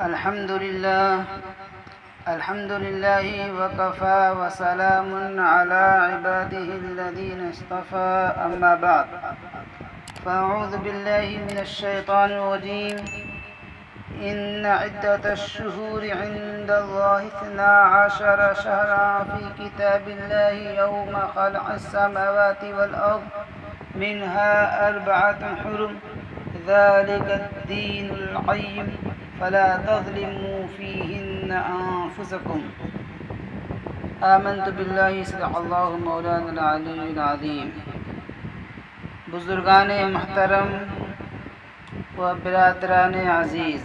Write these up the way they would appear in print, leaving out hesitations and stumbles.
الحمد لله وكفى وسلام على عباده الذين اصطفى أما بعد فأعوذ بالله من الشيطان الرجيم إن عدة الشهور عند الله 12 شهرا في كتاب الله يوم خلق السماوات والأرض منها 4 حرم ذلك الدين القيم فلا تظلموا فيهن أنفسكم آمنت بالله صدق الله مولانا العلي العظيم۔ بزرگان محترم و برادران عزیز،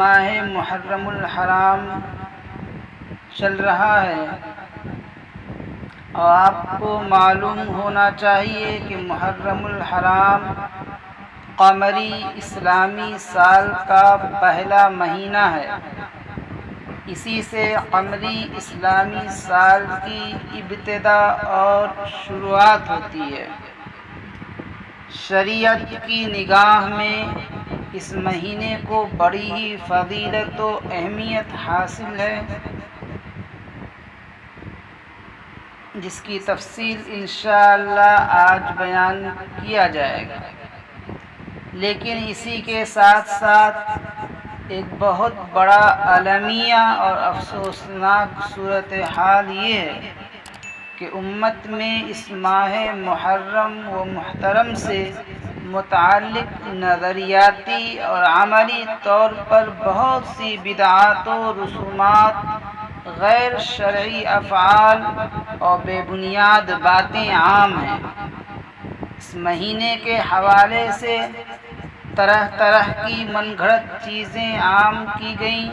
ماہ محرم الحرام چل رہا ہے اور آپ کو معلوم ہونا چاہیے کہ محرم الحرام قمری اسلامی سال کا پہلا مہینہ ہے۔ اسی سے قمری اسلامی سال کی ابتدا اور شروعات ہوتی ہے۔ شریعت کی نگاہ میں اس مہینے کو بڑی ہی فضیلت و اہمیت حاصل ہے، جس کی تفصیل انشاءاللہ آج بیان کیا جائے گا۔ لیکن اسی کے ساتھ ساتھ ایک بہت بڑا المیہ اور افسوسناک صورتحال یہ ہے کہ امت میں اس ماہ محرم و محترم سے متعلق نظریاتی اور عملی طور پر بہت سی بدعات و رسومات، غیر شرعی افعال اور بے بنیاد باتیں عام ہیں۔ اس مہینے کے حوالے سے طرح طرح کی من گھڑت چیزیں عام کی گئیں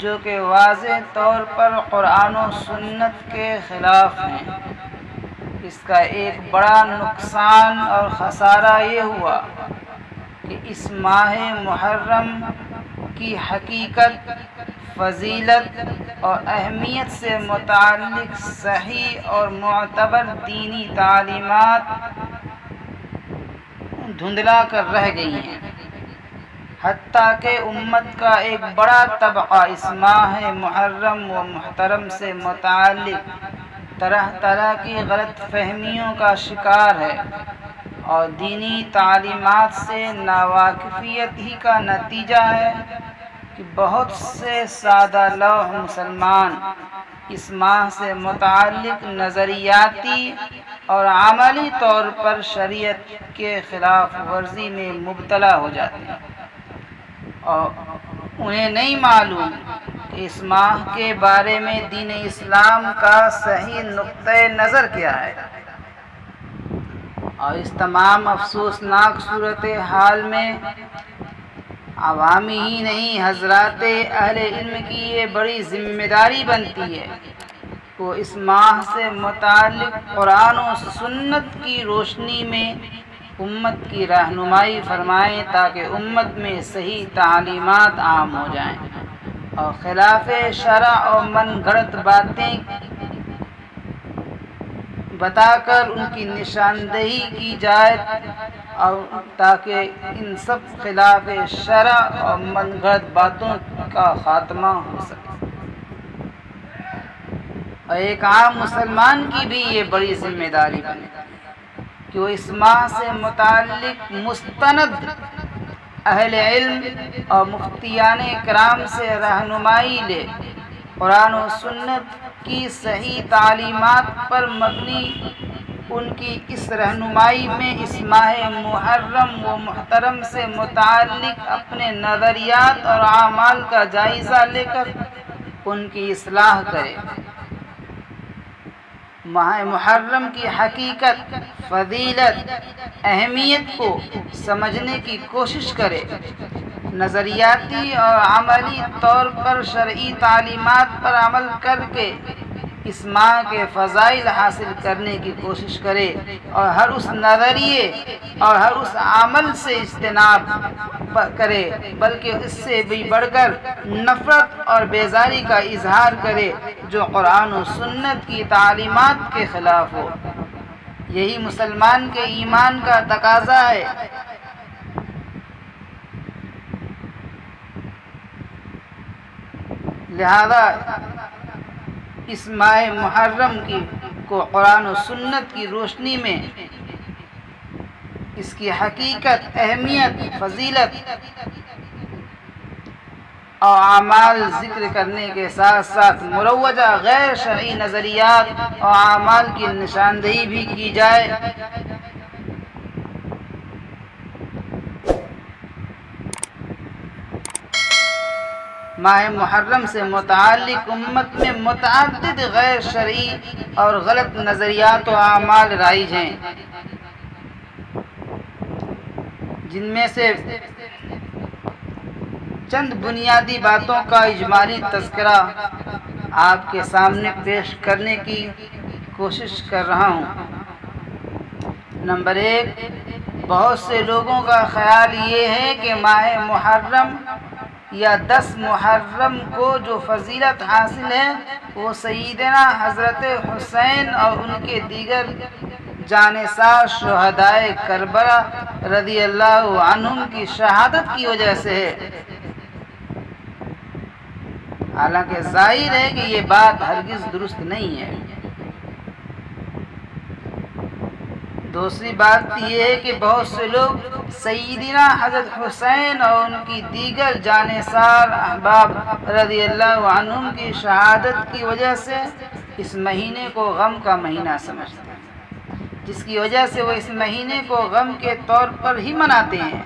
جو کہ واضح طور پر قرآن و سنت کے خلاف ہیں۔ اس کا ایک بڑا نقصان اور خسارہ یہ ہوا کہ اس ماہ محرم کی حقیقت، فضیلت اور اہمیت سے متعلق صحیح اور معتبر دینی تعلیمات دھندلا کر رہ گئی ہیں، حتیٰ کہ امت کا ایک بڑا طبقہ اس ماہ محرم و محترم سے متعلق طرح طرح کی غلط فہمیوں کا شکار ہے اور دینی تعلیمات سے ناواقفیت ہی کا نتیجہ ہے کہ بہت سے سادہ لوح مسلمان اس ماہ سے متعلق نظریاتی اور عملی طور پر شریعت کے خلاف ورزی میں مبتلا ہو جاتے ہیں اور انہیں نہیں معلوم کہ اس ماہ کے بارے میں دین اسلام کا صحیح نقطہ نظر کیا ہے۔ اور اس تمام افسوسناک صورتحال میں عوامی ہی نہیں، حضرات اہل علم کی یہ بڑی ذمہ داری بنتی ہے کہ وہ اس ماہ سے متعلق قرآن و سنت کی روشنی میں امت کی رہنمائی فرمائیں تاکہ امت میں صحیح تعلیمات عام ہو جائیں اور خلاف شرع اور من گھڑت باتیں بتا کر ان کی نشاندہی کی جائے اور تاکہ ان سب خلاف شرع اور من گھڑت باتوں کا خاتمہ ہو سکے۔ اور ایک عام مسلمان کی بھی یہ بڑی ذمہ داری بنے کہ وہ اس ماہ سے متعلق مستند اہل علم اور مفتیان کرام سے رہنمائی لے، قرآن و سنت کی صحیح تعلیمات پر مبنی ان کی اس رہنمائی میں اس ماہ محرم و محترم سے متعلق اپنے نظریات اور اعمال کا جائزہ لے کر ان کی اصلاح کرے، ماہ محرم کی حقیقت، فضیلت، اہمیت کو سمجھنے کی کوشش کرے، نظریاتی اور عملی طور پر شرعی تعلیمات پر عمل کر کے اس ماہ کے فضائل حاصل کرنے کی کوشش کرے اور ہر اس نظریے اور ہر اس عمل سے اجتناب کرے، بلکہ اس سے بھی بڑھ کر نفرت اور بیزاری کا اظہار کرے جو قرآن و سنت کی تعلیمات کے خلاف ہو۔ یہی مسلمان کے ایمان کا تقاضا ہے لہذا اس ماہ محرم کو قرآن و سنت کی روشنی میں اس کی حقیقت، اہمیت، فضیلت اور اعمال ذکر کرنے کے ساتھ ساتھ مروجہ غیر شرعی نظریات اور اعمال کی نشاندہی بھی کی جائے۔ ماہ محرم سے متعلق امت میں متعدد غیر شرعی اور غلط نظریات و اعمال رائج ہیں، جن میں سے چند بنیادی باتوں کا اجمالی تذکرہ آپ کے سامنے پیش کرنے کی کوشش کر رہا ہوں۔ نمبر 1، بہت سے لوگوں کا خیال یہ ہے کہ ماہ محرم یا 10 محرم کو جو فضیلت حاصل ہے وہ سیدنا حضرت حسین اور ان کے دیگر جانثار شہدائے کربلا رضی اللہ عنہم کی شہادت کی وجہ سے ہے، حالانکہ ظاہر ہے کہ یہ بات ہرگز درست نہیں ہے۔ دوسری بات یہ ہے کہ بہت سے لوگ سیدنا حضرت حسین اور ان کی دیگر جانثار احباب رضی اللہ عنہم کی شہادت کی وجہ سے اس مہینے کو غم کا مہینہ سمجھتے ہیں، جس کی وجہ سے وہ اس مہینے کو غم کے طور پر ہی مناتے ہیں۔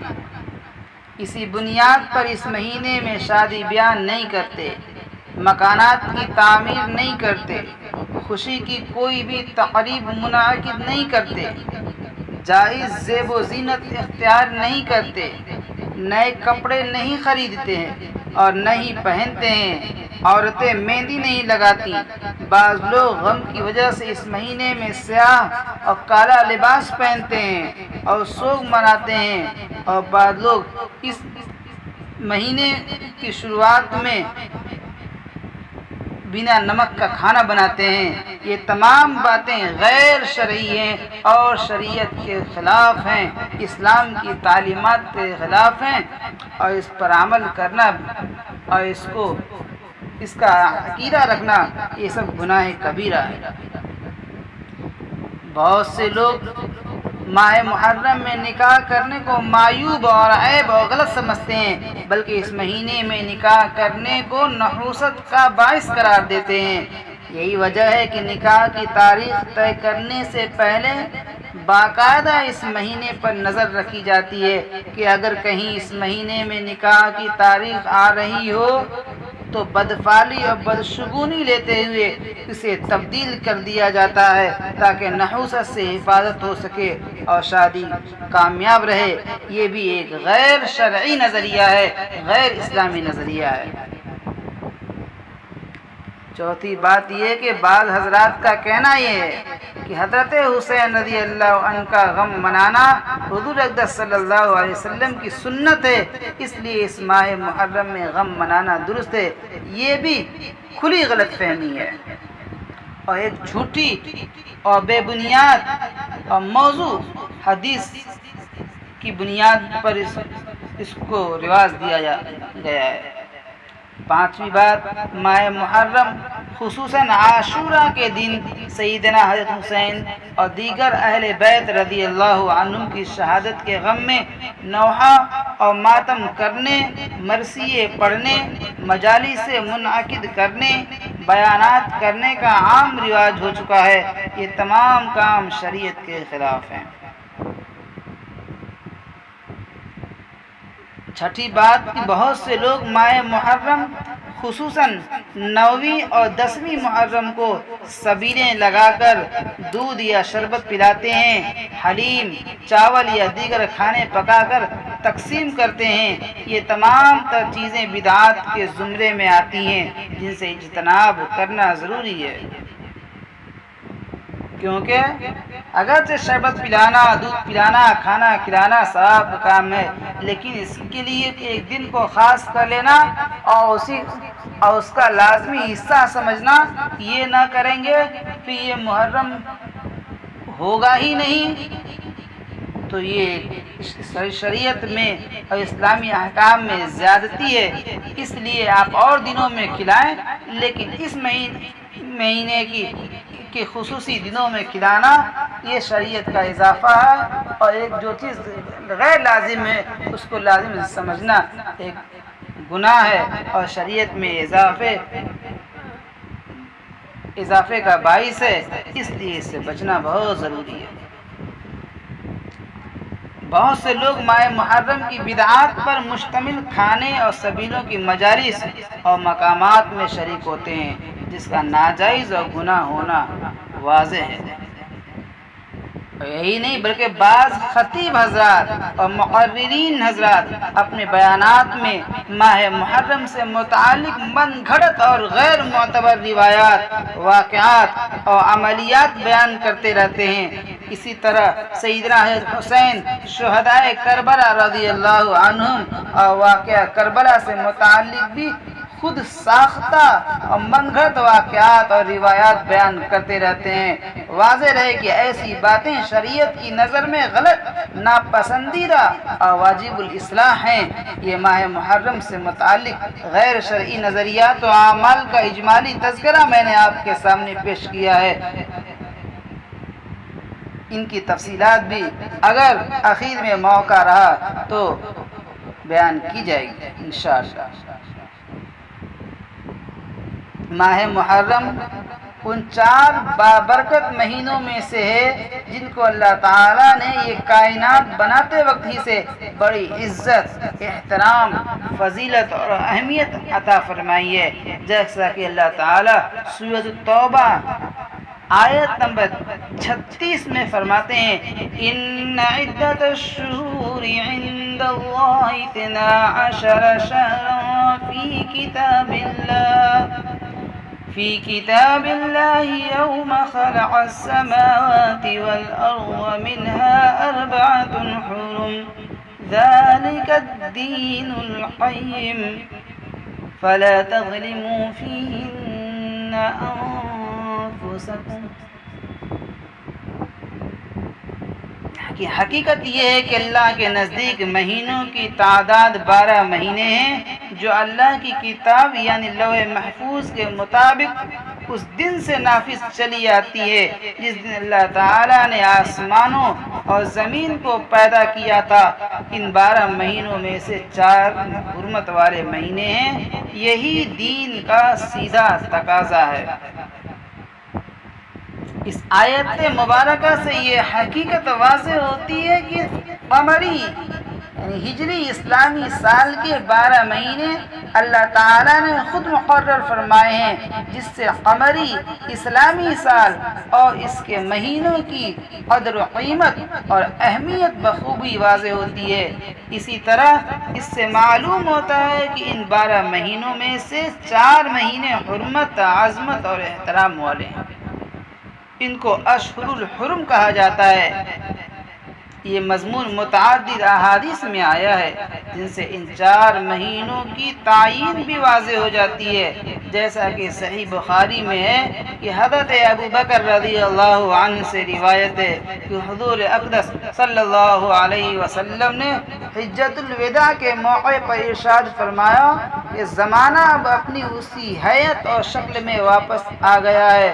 اسی بنیاد پر اس مہینے میں شادی بیاہ نہیں کرتے، مکانات کی تعمیر نہیں کرتے، خوشی کی کوئی بھی تقریب منعقد نہیں کرتے، جائز زیب و زینت اختیار نہیں کرتے، نئے کپڑے نہیں خریدتے ہیں اور نہیں پہنتے ہیں، عورتیں مہندی نہیں لگاتی۔ بعض لوگ غم کی وجہ سے اس مہینے میں سیاہ اور کالا لباس پہنتے ہیں اور سوگ مناتے ہیں، اور بعض لوگ اس مہینے کی شروعات میں بنا نمک کا کھانا بناتے ہیں۔ یہ تمام باتیں غیر شرعی ہیں اور شریعت کے خلاف ہیں، اسلام کی تعلیمات کے خلاف ہیں، اور اس پر عمل کرنا اور اس کا عقیدہ رکھنا یہ سب گناہ کبیرہ ہے۔ بہت سے لوگ ماہ محرم میں نکاح کرنے کو معیوب اور عیب اور غلط سمجھتے ہیں، بلکہ اس مہینے میں نکاح کرنے کو نحوست کا باعث قرار دیتے ہیں۔ یہی وجہ ہے کہ نکاح کی تاریخ طے کرنے سے پہلے باقاعدہ اس مہینے پر نظر رکھی جاتی ہے کہ اگر کہیں اس مہینے میں نکاح کی تاریخ آ رہی ہو تو بدفعلی اور بدشگونی لیتے ہوئے اسے تبدیل کر دیا جاتا ہے تاکہ نحوست سے حفاظت ہو سکے اور شادی کامیاب رہے۔ یہ بھی ایک غیر شرعی نظریہ ہے، غیر اسلامی نظریہ ہے۔ چوتھی بات یہ کہ بعض حضرات کا کہنا یہ ہے کہ حضرت حسین رضی اللہ عنہ کا غم منانا حضور اقدس صلی اللہ علیہ وسلم کی سنت ہے، اس لیے اس ماہ محرم میں غم منانا درست ہے۔ یہ بھی کھلی غلط فہمی ہے اور ایک جھوٹی اور بے بنیاد اور موضوع حدیث کی بنیاد پر اس کو رواج دیا گیا ہے۔ پانچویں بات، ماہ محرم خصوصاً عاشوراء کے دن سیدنا حضرت حسین اور دیگر اہل بیت رضی اللہ عنہم کی شہادت کے غم میں نوحہ اور ماتم کرنے، مرثیے پڑھنے، مجالس منعقد کرنے، بیانات کرنے کا عام رواج ہو چکا ہے۔ یہ تمام کام شریعت کے خلاف ہیں۔ چھٹی بات کہ بہت سے لوگ ماہ محرم خصوصاً 9ویں اور 10ویں محرم کو سبیلیں لگا کر دودھ یا شربت پلاتے ہیں، حلیم، چاول یا دیگر کھانے پکا کر تقسیم کرتے ہیں۔ یہ تمام تر چیزیں بدعات کے زمرے میں آتی ہیں جن سے اجتناب کرنا ضروری ہے، کیونکہ اگرچہ شربت پلانا، دودھ پلانا، کھانا کھلانا ثواب کا کام ہے، لیکن اس کے لیے ایک دن کو خاص کر لینا اور اس کا لازمی حصہ سمجھنا، یہ نہ کریں گے تو یہ محرم ہوگا ہی نہیں، تو یہ شریعت میں اور اسلامی احکام میں زیادتی ہے، اس لیے آپ اور دنوں میں کھلائیں، لیکن اس مہینے کے خصوصی دنوں میں کھلانا یہ شریعت کا اضافہ ہے، اور ایک جو چیز غیر لازم ہے اس کو لازم سمجھنا ایک گناہ ہے، اور شریعت میں اضافے کا باعث ہے، اس لیے اس سے بچنا بہت ضروری ہے۔ بہت سے لوگ ماہ محرم کی بدعات پر مشتمل کھانے اور سبیلوں کی مجالس اور مقامات میں شریک ہوتے ہیں، جس کا ناجائز اور گناہ ہونا واضح ہے۔ یہی نہیں بلکہ بعض خطیب حضرات اور مقررین حضرات اپنے بیانات میں ماہ محرم سے متعلق من گھڑت اور غیر معتبر روایات، واقعات اور عملیات بیان کرتے رہتے ہیں۔ اسی طرح سیدنا حضرت حسین شہدائے کربلا رضی اللہ عنہم اور واقعہ کربلا سے متعلق بھی خود ساختہ اور من گھڑت واقعات اور روایات بیان کرتے رہتے ہیں۔ واضح رہے کہ ایسی باتیں شریعت کی نظر میں غلط، ناپسندیدہ اور واجب الاصلاح ہیں۔ یہ ماہ محرم سے متعلق غیر شرعی نظریات و اعمال کا اجمالی تذکرہ میں نے آپ کے سامنے پیش کیا ہے۔ ان کی تفصیلات بھی اگر آخر میں موقع رہا تو بیان کی جائے گی انشاءاللہ۔ ماہ محرم ان 4 بابرکت مہینوں میں سے ہے جن کو اللہ تعالیٰ نے یہ کائنات بناتے وقت ہی سے بڑی عزت، احترام، فضیلت اور اہمیت عطا فرمائی ہے، جیسا کہ اللہ تعالیٰ سورۃ التوبہ آیت نمبر 36 میں فرماتے ہیں، ان عدت الشہور عند اللہ 12 شہرا في كتاب الله يوم خلق السماوات والأرض منها 4 حرم ذلك الدين القيم فلا تظلموا فيهن أنفسكم۔ کہ حقیقت یہ ہے کہ اللہ کے نزدیک مہینوں کی تعداد 12 مہینے ہیں جو اللہ کی کتاب یعنی لوح محفوظ کے مطابق اس دن سے نافذ چلی آتی ہے جس دن اللہ تعالیٰ نے آسمانوں اور زمین کو پیدا کیا تھا۔ ان 12 مہینوں میں سے 4 حرمت والے مہینے ہیں، یہی دین کا سیدھا تقاضا ہے۔ اس آیت مبارکہ سے یہ حقیقت واضح ہوتی ہے کہ قمری یعنی ہجری اسلامی سال کے 12 مہینے اللہ تعالیٰ نے خود مقرر فرمائے ہیں، جس سے قمری اسلامی سال اور اس کے مہینوں کی قدر و قیمت اور اہمیت بخوبی واضح ہوتی ہے۔ اسی طرح اس سے معلوم ہوتا ہے کہ ان 12 مہینوں میں سے 4 مہینے حرمت، عظمت اور احترام والے ہیں۔ ان کو اشہر الحرم کہا جاتا ہے۔ یہ مضمون متعدد احادیث میں آیا ہے جن سے ان 4 مہینوں کی تعیین بھی واضح ہو جاتی ہے، جیسا کہ صحیح بخاری میں ہے کہ حضرت ابو بکر رضی اللہ عنہ سے روایت ہے کہ حضور اقدس صلی اللہ علیہ وسلم نے حجۃ الوداع کے موقع پر ارشاد فرمایا کہ زمانہ اب اپنی اسی حیت اور شکل میں واپس آ گیا ہے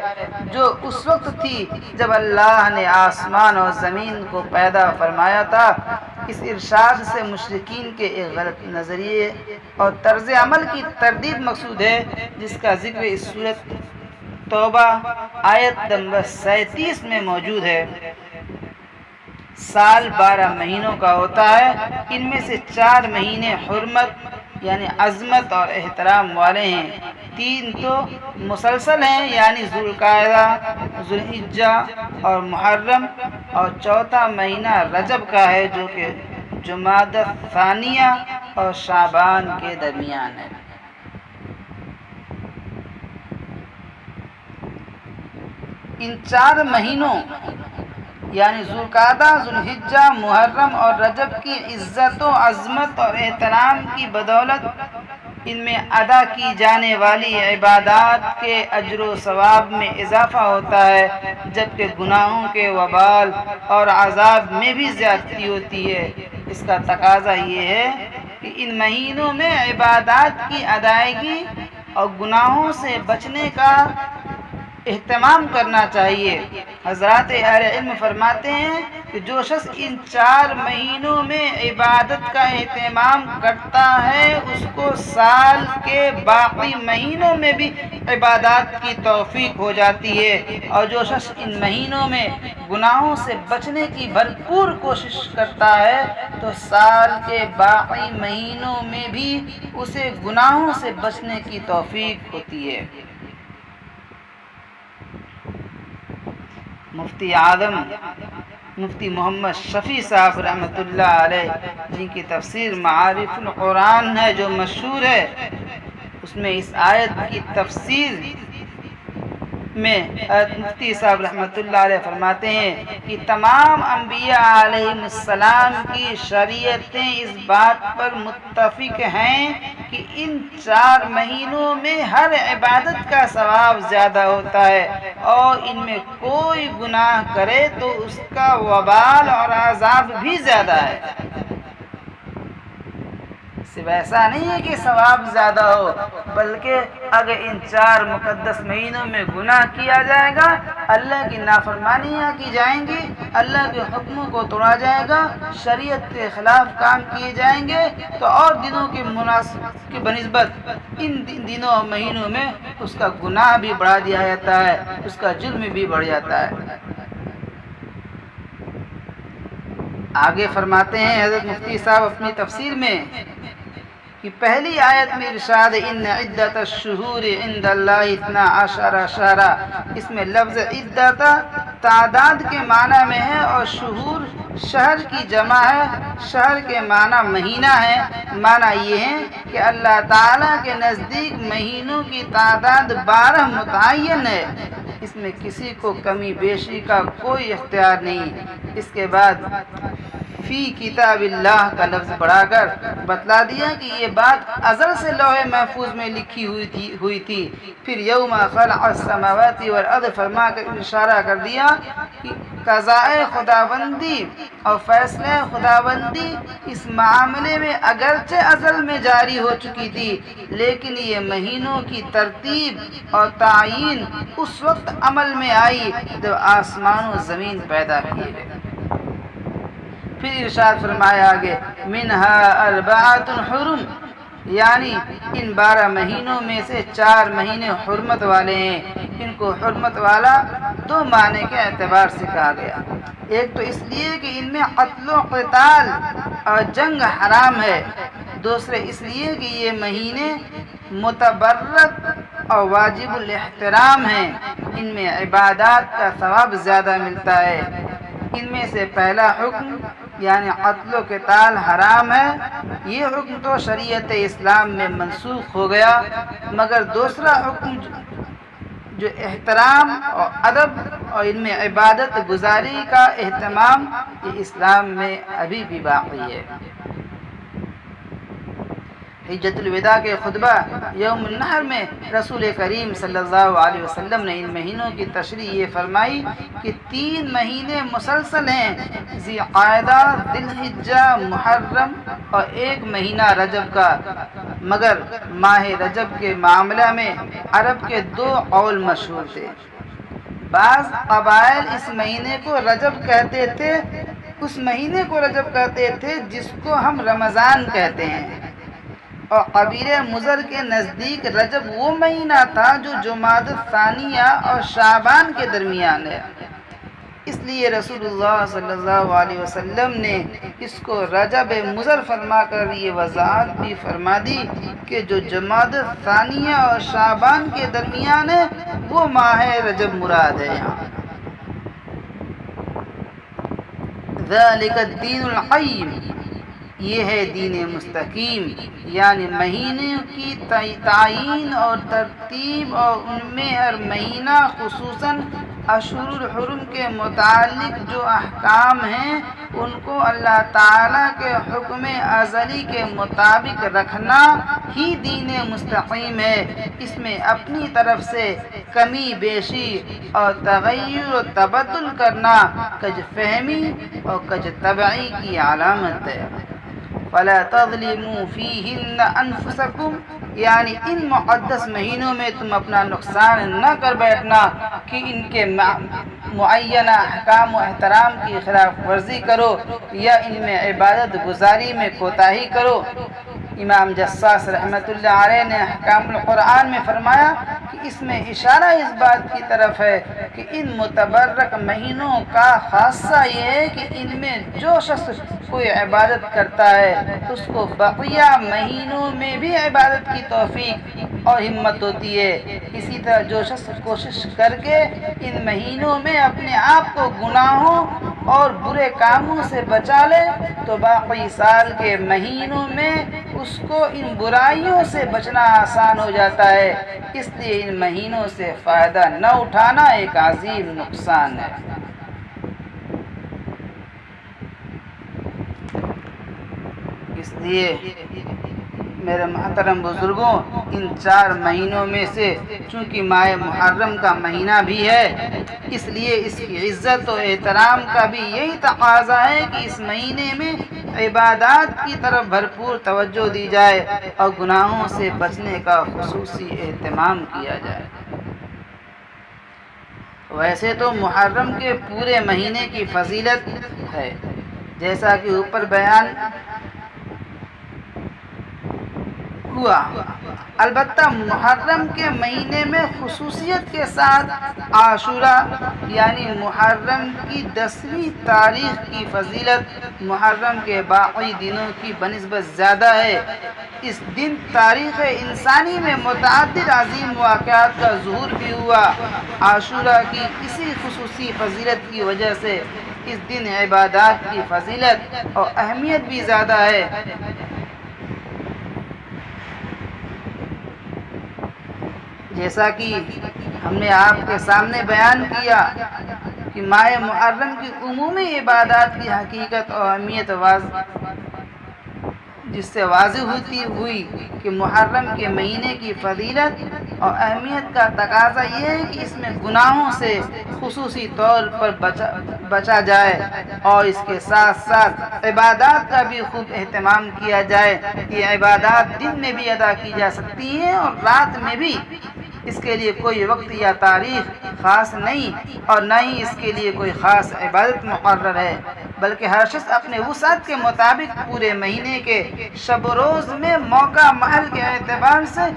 جو اس وقت تھی جب اللہ نے آسمان اور زمین کو پیدا فرمایا تھا۔ اس ارشاد سے مشرکین کے ایک غلط نظریے اور طرز عمل کی تردید مقصود ہے، جس کا ذکر اس سورۃ توبہ آیت نمبر 37 میں موجود ہے۔ سال 12 مہینوں کا ہوتا ہے، ان میں سے 4 مہینے حرمت یعنی عظمت اور احترام والے ہیں، 3 تو مسلسل ہیں یعنی ذوالقعدہ، ذوالحجہ اور محرم، اور 4تھا مہینہ رجب کا ہے جو کہ جمادی الثانیہ اور شعبان کے درمیان ہے۔ ان 4 مہینوں یعنی ذوالقعدہ، ذوالحجہ، محرم اور رجب کی عزت و عظمت اور احترام کی بدولت ان میں ادا کی جانے والی عبادات کے اجر و ثواب میں اضافہ ہوتا ہے، جبکہ گناہوں کے وبال اور عذاب میں بھی زیادتی ہوتی ہے۔ اس کا تقاضا یہ ہے کہ ان مہینوں میں عبادات کی ادائیگی اور گناہوں سے بچنے کا اہتمام کرنا چاہیے۔ حضرات اہل علم فرماتے ہیں کہ جو شخص ان 4 مہینوں میں عبادت کا اہتمام کرتا ہے اس کو سال کے باقی مہینوں میں بھی عبادات کی توفیق ہو جاتی ہے، اور جو شخص ان مہینوں میں گناہوں سے بچنے کی بھرپور کوشش کرتا ہے تو سال کے باقی مہینوں میں بھی اسے گناہوں سے بچنے کی توفیق ہوتی ہے۔ مفتی اعظم مفتی محمد شفیع صاحب رحمۃ اللہ علیہ، جن کی تفسیر معارف القرآن ہے جو مشہور ہے، اس میں اس آیت کی تفسیر میں مفتی صاحب رحمۃ اللہ علیہ فرماتے ہیں کہ تمام انبیاء علیہ السلام کی شریعتیں اس بات پر متفق ہیں کہ ان 4 مہینوں میں ہر عبادت کا ثواب زیادہ ہوتا ہے، اور ان میں کوئی گناہ کرے تو اس کا وبال اور عذاب بھی زیادہ ہے۔ صرف ایسا نہیں ہے کہ ثواب زیادہ ہو، بلکہ اگر ان 4 مقدس مہینوں میں گناہ کیا جائے گا، اللہ کی نافرمانیاں کی جائیں گی، اللہ کے حکموں کو توڑا جائے گا، شریعت کے خلاف کام کیے جائیں گے، تو اور دنوں کے بنسبت ان دنوں اور مہینوں میں اس کا گناہ بھی بڑھا دیا جاتا ہے، اس کا جرم بھی بڑھ جاتا ہے۔ آگے فرماتے ہیں حضرت مفتی صاحب اپنی تفسیر میں کہ پہلی آیت میں ارشاد ان عدت الشہور عند اللہ 12 شہرا، اس میں لفظ عدت تعداد کے معنی میں ہے اور شہور شہر کی جمع ہے، شہر کے معنی مہینہ ہے۔ معنی یہ ہے کہ اللہ تعالیٰ کے نزدیک مہینوں کی تعداد 12 متعین ہے، اس میں کسی کو کمی بیشی کا کوئی اختیار نہیں۔ اس کے بعد فی کتاب اللہ کا لفظ بڑھا کر بتلا دیا کہ یہ بات ازل سے لوح محفوظ میں لکھی ہوئی تھی۔ پھر یوم خلق السماوات والارض فرما کر اشارہ کر دیا کہ قضائے خداوندی اور فیصلہ خداوندی اس معاملے میں اگرچہ ازل میں جاری ہو چکی تھی، لیکن یہ مہینوں کی ترتیب اور تعیین اس وقت عمل میں آئی جب آسمان و زمین پیدا کیے گئے۔ پھر ارشاد فرمایا آگے منہا 4 حرم، یعنی ان 12 مہینوں میں سے 4 مہینے حرمت والے ہیں۔ ان کو حرمت والا 2 معنی کے اعتبار سے کہا گیا۔ ایک تو اس لیے کہ ان میں قتل و قتال اور جنگ حرام ہے، دوسرے اس لیے کہ یہ مہینے متبرک اور واجب الاحترام ہیں، ان میں عبادات کا ثواب زیادہ ملتا ہے۔ ان میں سے پہلا حکم یعنی قتل و قتال حرام ہے، یہ حکم تو شریعت اسلام میں منسوخ ہو گیا، مگر دوسرا حکم جو احترام اور ادب اور ان میں عبادت گزاری کا اہتمام، یہ اسلام میں ابھی بھی باقی ہے۔ حجۃ الوداع کے خطبہ یوم النحر میں رسول کریم صلی اللہ علیہ وسلم نے ان مہینوں کی تشریح یہ فرمائی کہ 3 مہینے مسلسل ہیں، ذی قعدہ، ذی الحجہ، محرم، اور 1 مہینہ رجب کا، مگر ماہ رجب کے معاملہ میں عرب کے 2 قول مشہور تھے۔ بعض قبائل اس مہینے کو رجب کہتے تھے، اس مہینے کو رجب کہتے تھے جس کو ہم رمضان کہتے ہیں، اور قبیلہ مضر کے نزدیک رجب وہ مہینہ تھا جو جمادی الثانیہ اور شعبان کے درمیان ہے، اس لیے رسول اللہ صلی اللہ علیہ وسلم نے اس کو رجب مضر فرما کر یہ وضاحت بھی فرما دی کہ جو جمادی الثانیہ اور شعبان کے درمیان ہے وہ ماہ رجب مراد ہے۔ یہاں ذالک الدین القیم، یہ ہے دین مستقیم، یعنی مہینے کی تعین اور ترتیب، اور ان میں ہر مہینہ خصوصاً اشہر الحرم کے متعلق جو احکام ہیں ان کو اللہ تعالیٰ کے حکم ازلی کے مطابق رکھنا ہی دین مستقیم ہے۔ اس میں اپنی طرف سے کمی بیشی اور تغیر و تبدل کرنا کج فہمی اور کج طبعی کی علامت ہے۔ فَلَا تَظْلِمُوا فِيهِنَّ أَنفُسَكُمْ، یعنی ان مقدس مہینوں میں تم اپنا نقصان نہ کر بیٹھنا کہ ان کے معینہ احکام و احترام کی خلاف ورزی کرو یا ان میں عبادت گزاری میں کوتاہی کرو۔ امام جساس رحمۃ اللہ علیہ نے احکام القرآن میں فرمایا کہ اس میں اشارہ اس بات کی طرف ہے کہ ان متبرک مہینوں کا خاصہ یہ ہے کہ ان میں جو شخص کوئی عبادت کرتا ہے اس کو بقیہ مہینوں میں بھی عبادت کی توفیق اور ہمت ہوتی ہے۔ اسی طرح جو شخص کوشش کر کے ان مہینوں میں اپنے آپ کو گناہوں اور برے کاموں سے بچا لے تو باقی سال کے مہینوں میں اس کو ان برائیوں سے بچنا آسان ہو جاتا ہے۔ اس لیے ان مہینوں سے فائدہ نہ اٹھانا ایک عظیم نقصان ہے۔ اس لیے میرے محترم بزرگوں، ان 4 مہینوں میں سے چونکہ ماہ محرم کا مہینہ بھی ہے، اس لیے اس کی عزت و احترام کا بھی یہی تقاضا ہے کہ اس مہینے میں عبادات کی طرف بھرپور توجہ دی جائے اور گناہوں سے بچنے کا خصوصی اہتمام کیا جائے۔ ویسے تو محرم کے پورے مہینے کی فضیلت ہے، جیسا کہ اوپر بیان ہوا، البتہ محرم کے مہینے میں خصوصیت کے ساتھ عاشوراء یعنی محرم کی 10ویں تاریخ کی فضیلت محرم کے باقی دنوں کی بنسبت زیادہ ہے۔ اس دن تاریخ انسانی میں متعدد عظیم واقعات کا ظہور بھی ہوا۔ عاشوراء کی اسی خصوصی فضیلت کی وجہ سے اس دن عبادات کی فضیلت اور اہمیت بھی زیادہ ہے۔ جیسا کہ ہم نے آپ کے سامنے بیان کیا کہ ماہ محرم کی عمومی عبادات کی حقیقت اور اہمیت جس سے واضح ہوئی کہ محرم کے مہینے کی فضیلت اور اہمیت کا تقاضا یہ ہے کہ اس میں گناہوں سے خصوصی طور پر بچا جائے اور اس کے ساتھ ساتھ عبادات کا بھی خوب اہتمام کیا جائے۔ یہ عبادات دن میں بھی ادا کی جا سکتی ہیں اور رات میں بھی، اس کے لیے کوئی وقت یا تاریخ خاص نہیں اور نہ ہی اس کے لیے کوئی خاص عبادت مقرر ہے، بلکہ ہر شخص اپنے وسعت کے مطابق پورے مہینے کے شب و روز میں موقع محل کے اعتبار سے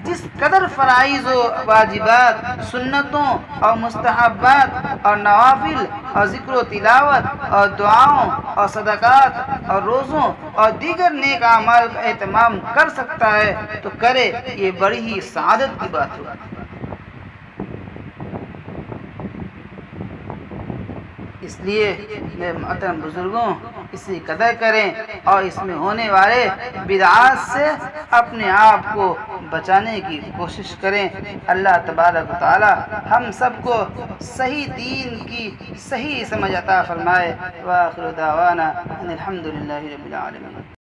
جس قدر فرائض و واجبات، سنتوں اور مستحبات اور نوافل اور ذکر و تلاوت اور دعاؤں اور صدقات اور روزوں اور دیگر نیک اعمال کا اہتمام کر سکتا ہے تو کرے، یہ بڑی ہی سعادت کی بات ہوگی۔ اس لیے میرے محترم بزرگوں، اس کی قدر کریں اور اس میں ہونے والے بدعات سے اپنے آپ کو بچانے کی کوشش کریں۔ اللہ تبارک و تعالی ہم سب کو صحیح دین کی صحیح سمجھ عطا فرمائے۔ وآخر دعوانا ان الحمد للہ رب العالمین۔